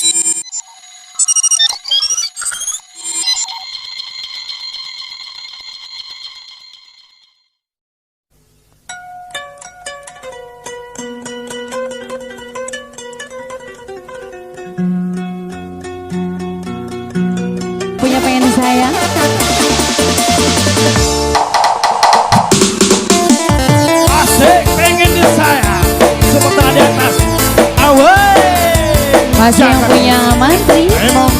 Punya pengen disayang? Asik pengen disayang. Sebentar di atas. Away. Masih yang punya mantri? Emang.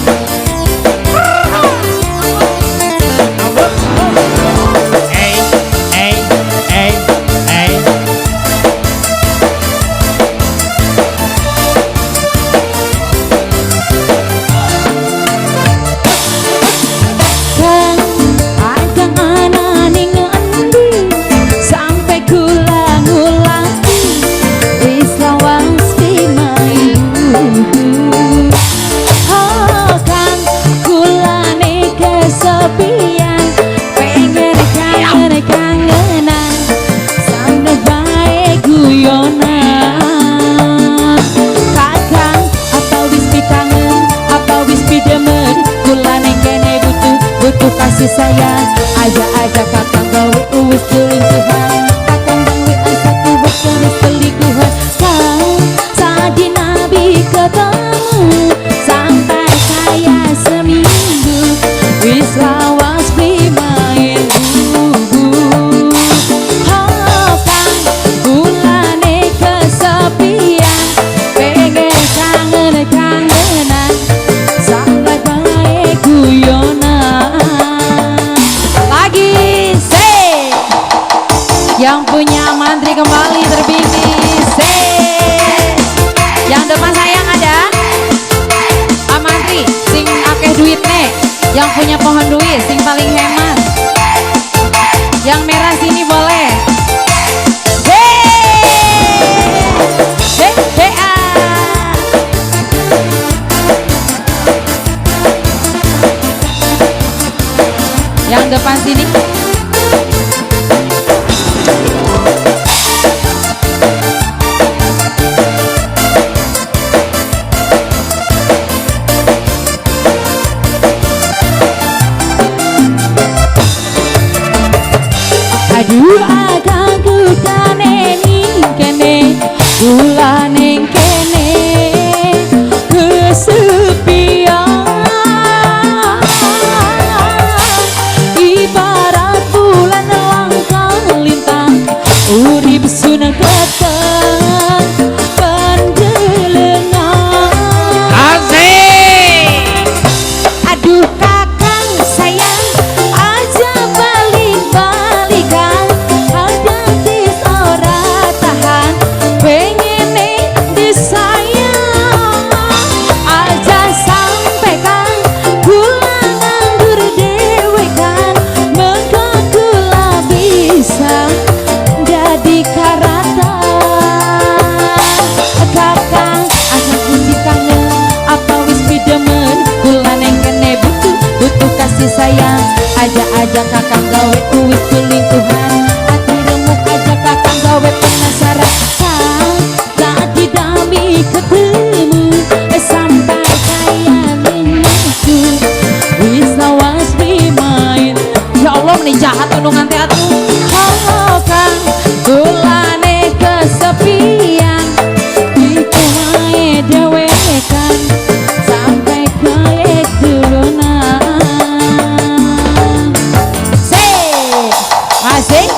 Kasih sayang, aja kakang gawe uwis selingkuhan. Kakang gawe satu bukan selingkuhan. Kau tadi nabi ketemu sampai kaya seminggu. Wis lawas beli main bubu. Oh kang bulane kesepian, pengen kangenan sampai bae guyonan. Yang punya mantri kembali terbingis. Yang depan sayang ada Pak Mantri sing akeh duit nih. Yang punya pohon duit sing paling hemat. Yang merah sini boleh. Yang depan sini. Aduh akang ku kaneni kene bulan ning kene kesepian ibarat bulan langkah lintang urip sunang ketan pendelengan. Asik. Aduh kakang sayang aja balik-balikan. Sayang, aja kakang gawe uwis selingkuhan. Hati remuk aja kakang gawe penasaran. Kang tadi dami ketemu sampai kaya menunggu. Wis lawas main. Ya Allah meni jahat tunungan teatu. Oh kang bulane kesepian iku wae dewekan sampai kaya turunan. Asik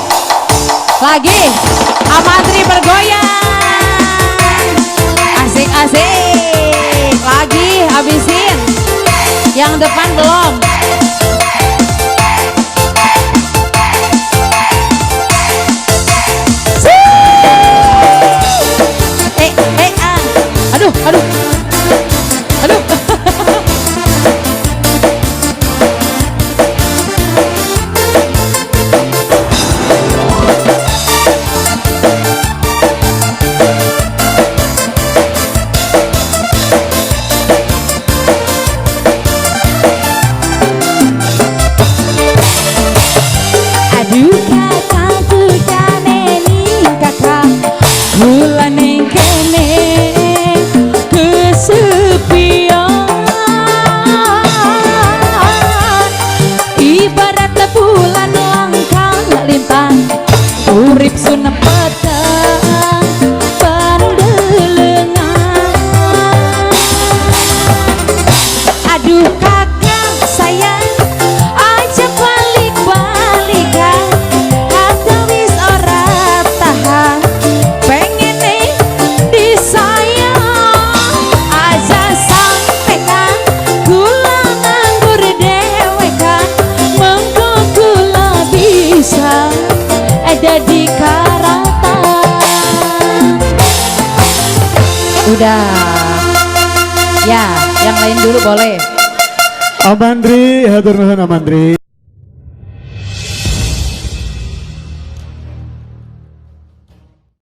lagi Amantri bergoyang. Asik lagi habisin. Yang depan belum. Aduh bulan ning kene sudah. Ya, yang lain dulu boleh. Amandri, hatur nuhun Amandri.